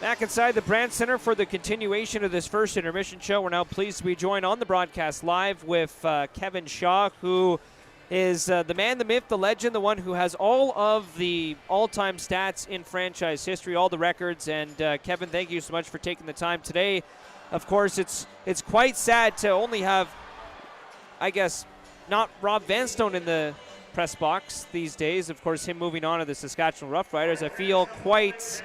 Back inside the Brand Center for the continuation of this first intermission show. We're now pleased to be joined on the broadcast live with Kevin Shaw, who is the man, the myth, the legend, the one who has all of the all-time stats in franchise history, all the records. And Kevin, thank you so much for taking the time today. Of course, it's quite sad to only have, I guess, not Rob Vanstone in the press box these days. Of course, him moving on to the Saskatchewan Roughriders. I feel quite...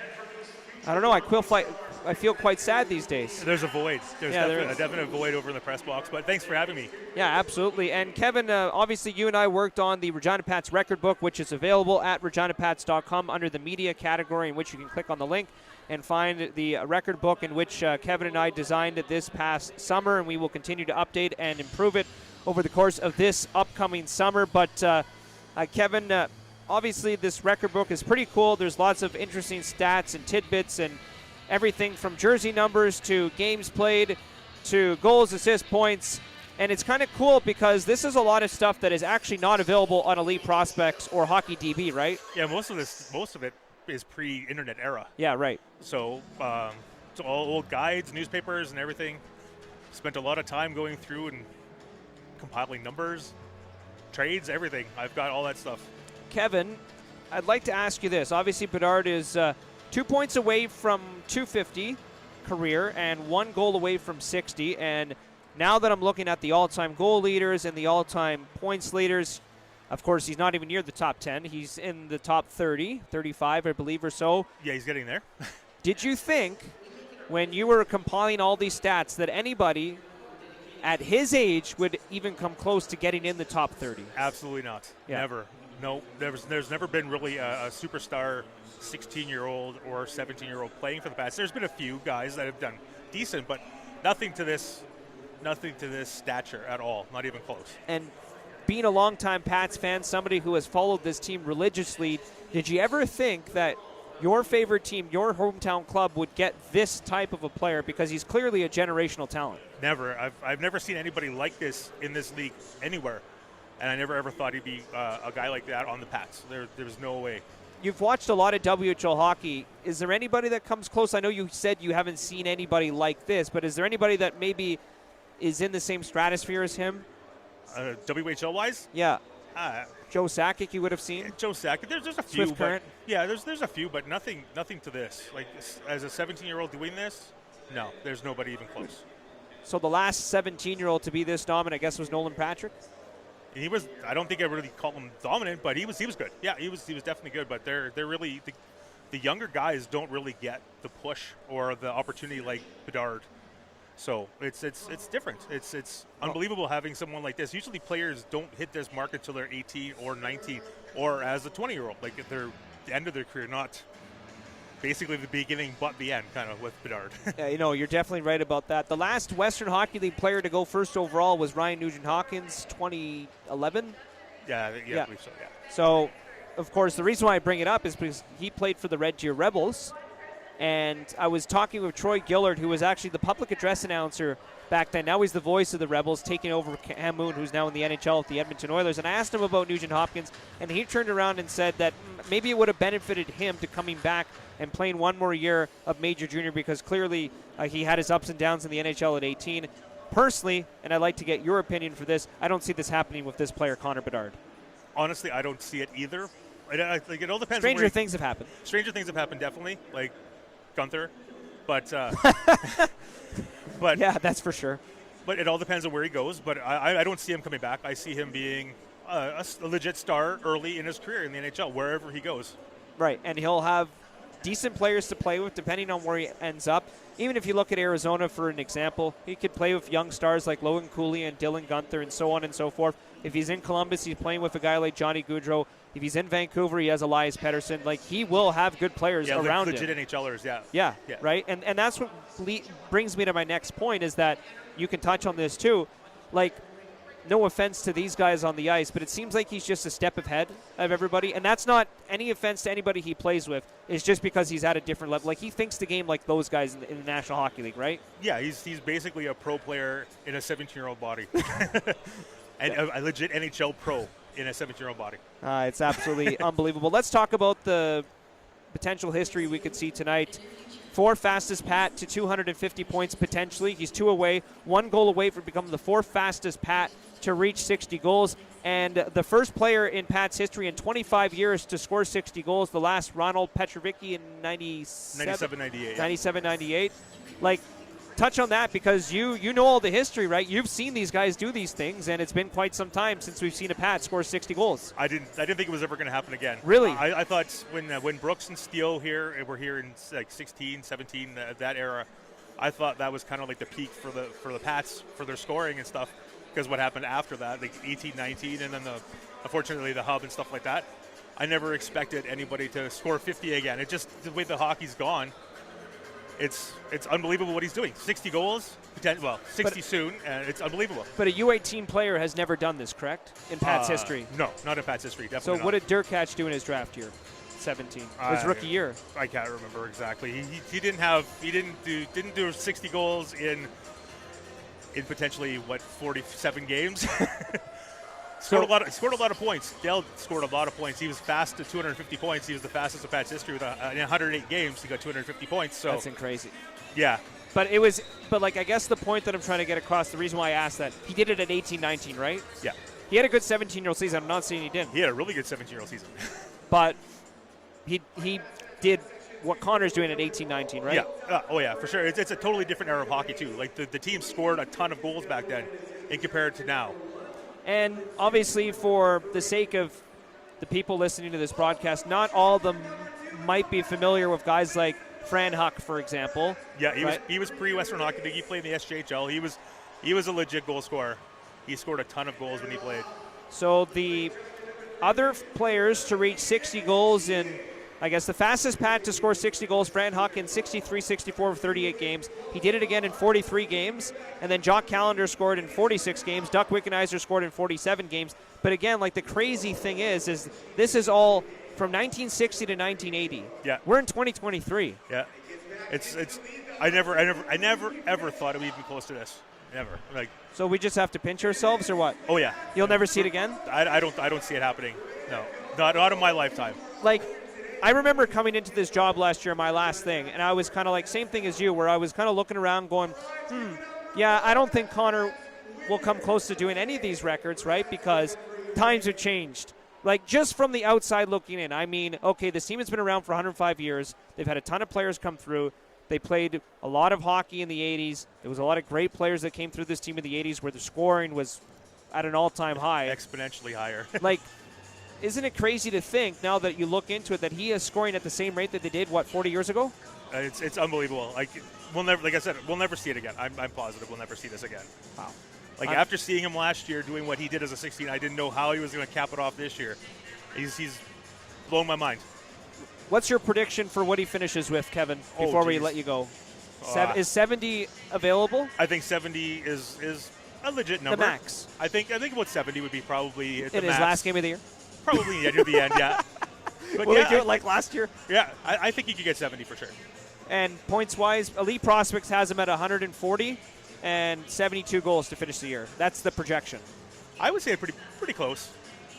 I don't know. I feel quite sad these days. There's a void. There's a definite void over in the press box, but thanks for having me. Yeah, absolutely. And Kevin, obviously you and I worked on the Regina Pats record book, which is available at reginapats.com under the media category, in which you can click on the link and find the record book in which Kevin and I designed it this past summer, and we will continue to update and improve it over the course of this upcoming summer. But Kevin, obviously, this record book is pretty cool. There's lots of interesting stats and tidbits and everything from jersey numbers to games played to goals, assists, points. And it's kind of cool because this is a lot of stuff that is actually not available on Elite Prospects or Hockey DB, right? Yeah, most of it is pre-internet era. Yeah, right. So it's all old guides, newspapers, and everything. Spent a lot of time going through and compiling numbers, trades, everything. I've got all that stuff. Kevin, I'd like to ask you this. Obviously, Bedard is 2 points away from 250 career and 1 goal away from 60. And now that I'm looking at the all-time goal leaders and the all-time points leaders, of course, he's not even near the top 10. He's in the top 30, 35, I believe, or so. Yeah, he's getting there. Did you think, when you were compiling all these stats, that anybody at his age would even come close to getting in the top 30? Absolutely not. Yeah. Never. No, there's never been really a superstar 16-year-old or 17-year-old playing for the Pats. There's been a few guys that have done decent, but nothing to this stature at all, not even close. And being a longtime Pats fan, somebody who has followed this team religiously, did you ever think that your favorite team, your hometown club, would get this type of a player? Because he's clearly a generational talent. Never. I've never seen anybody like this in this league anywhere. And I never ever thought he'd be a guy like that on the Pats. There was no way. You've watched a lot of WHL hockey. Is there anybody that comes close? I know you said you haven't seen anybody like this, but is there anybody that maybe is in the same stratosphere as him? WHL-wise? Yeah. Joe Sakic you would have seen? Joe Sakic. There's a few. Swift Current? Yeah, there's a few, but nothing to this. Like, as a 17-year-old doing this, no, there's nobody even close. So the last 17-year-old to be this dominant, I guess, was Nolan Patrick? He was. I don't think I really call him dominant, but he was good. Yeah, he was definitely good. But they're really the younger guys don't really get the push or the opportunity like Bedard. So it's different. It's unbelievable having someone like this. Usually players don't hit this mark until they're 18 or 19, or as a 20-year-old, like at the end of their career, not basically the beginning but the end, kind of, with Bedard. Yeah, you're definitely right about that. The last Western Hockey League player to go first overall was Ryan Nugent-Hopkins, 2011. Yeah, I believe so, yeah. So, of course, the reason why I bring it up is because he played for the Red Deer Rebels, and I was talking with Troy Gillard, who was actually the public address announcer back then. Now he's the voice of the Rebels, taking over Cam Moon, who's now in the NHL at the Edmonton Oilers. And I asked him about Nugent-Hopkins, and he turned around and said that maybe it would have benefited him to coming back and playing one more year of Major Junior, because clearly he had his ups and downs in the NHL at 18. Personally, and I'd like to get your opinion for this, I don't see this happening with this player, Connor Bedard. Honestly, I don't see it either. It all depends. Stranger things have happened. Stranger things have happened, definitely, like Gunther. But but yeah, that's for sure. But it all depends on where he goes. But I don't see him coming back. I see him being a legit star early in his career in the NHL, wherever he goes. Right, and he'll have decent players to play with depending on where he ends up. Even if you look at Arizona, for an example, he could play with young stars like Logan Cooley and Dylan Gunther and so on and so forth. If he's in Columbus, he's playing with a guy like Johnny Gaudreau. If he's in Vancouver, he has Elias Pettersson. Like, he will have good players around legit him. NHLers, yeah. Yeah, right? And that's what brings me to my next point, is that you can touch on this too. Like, no offense to these guys on the ice, but it seems like he's just a step ahead of everybody. And that's not any offense to anybody he plays with. It's just because he's at a different level. Like, he thinks the game like those guys in the National Hockey League, right? Yeah, he's basically a pro player in a 17-year-old body. And a legit NHL pro in a 17-year-old body. It's absolutely unbelievable. Let's talk about the potential history we could see tonight Fourth fastest Pat to 250 points potentially. He's 2 away, 1 goal away from becoming the fourth fastest Pat to reach 60 goals. And the first player in Pat's history in 25 years to score 60 goals. The last, Ronald Petrovicki in 97-98. 97-98. Like, touch on that, because you know all the history, right? You've seen these guys do these things, and it's been quite some time since we've seen a Pat score 60 goals. I didn't think it was ever going to happen again. Really? I thought when Brooks and Steele were here in like 16, 17, that era, I thought that was kind of like the peak for the Pats for their scoring and stuff, because what happened after that, like 18, 19, and then unfortunately the hub and stuff like that. I never expected anybody to score 50 again. It just, the way the hockey's gone, it's unbelievable what he's doing. 60 goals, 60 soon, and it's unbelievable. But a U18 player has never done this, correct? In Pat's history? No, not in Pat's history, definitely So not. what did Durkach do in his draft year? 17. His rookie year. I can't remember exactly. He didn't do 60 goals in potentially 47 games. Scored a lot of points. Dale scored a lot of points. He was fast to 250 points. He was the fastest in Pat's history with in 108 games. He got 250 points. So that's crazy. Yeah. But I guess the point that I'm trying to get across, the reason why I asked that, he did it at 18-19, right? Yeah. He had a good 17-year-old season. I'm not saying he didn't. He had a really good 17-year-old season. But he did what Connor's doing at 18-19, right? Yeah. Oh, yeah, for sure. It's a totally different era of hockey, too. Like, the team scored a ton of goals back then in compared to now. And obviously, for the sake of the people listening to this broadcast, not all of them might be familiar with guys like Fran Huck, for example. Yeah, he was pre-Western Hockey League. He played in the SJHL. He was a legit goal scorer. He scored a ton of goals when he played. So the other players to reach 60 goals in, I guess, the fastest Pat to score 60 goals, Fran Huck, in 63-64 of 38 games. He did it again in 43 games. And then Jock Callender scored in 46 games. Duck Wickenheiser scored in 47 games. But again, like, the crazy thing is this is all from 1960 to 1980. Yeah. We're in 2023. Yeah. I never ever thought it would be close to this. Never. Like. So we just have to pinch ourselves, or what? Oh, yeah. You'll never see it again? I don't see it happening. No. Not in my lifetime. Like, I remember coming into this job last year, my last thing, and I was kind of like, same thing as you, where I was kind of looking around going, yeah, I don't think Connor will come close to doing any of these records, right? Because times have changed. Like, just from the outside looking in, I mean, okay, this team has been around for 105 years. They've had a ton of players come through. They played a lot of hockey in the 80s. There was a lot of great players that came through this team in the 80s where the scoring was at an all-time high. Exponentially higher. Like, isn't it crazy to think, now that you look into it, that he is scoring at the same rate that they did, 40 years ago? It's unbelievable. Like, like I said, we'll never see it again. I'm positive we'll never see this again. Wow. Like, after seeing him last year doing what he did as a 16, I didn't know how he was going to cap it off this year. He's blown my mind. What's your prediction for what he finishes with, Kevin, before we let you go? Is 70 available? I think 70 is a legit number. The max. I think about 70 would be probably the in his max. last game of the year? Probably near the end, yeah. But Will he do it like last year? Yeah, I think he could get 70 for sure. And points-wise, Elite Prospects has him at 140 and 72 goals to finish the year. That's the projection. I would say pretty close.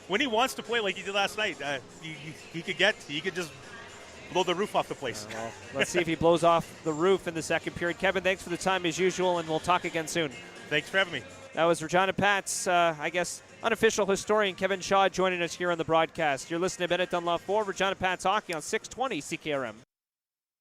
When he wants to play like he did last night, he could just blow the roof off the place. Well, let's see if he blows off the roof in the second period. Kevin, thanks for the time as usual, and we'll talk again soon. Thanks for having me. That was Regina Pat's, unofficial historian Kevin Shaw joining us here on the broadcast. You're listening to Bennett Dunlop for Regina Pat's Hockey on 620 CKRM.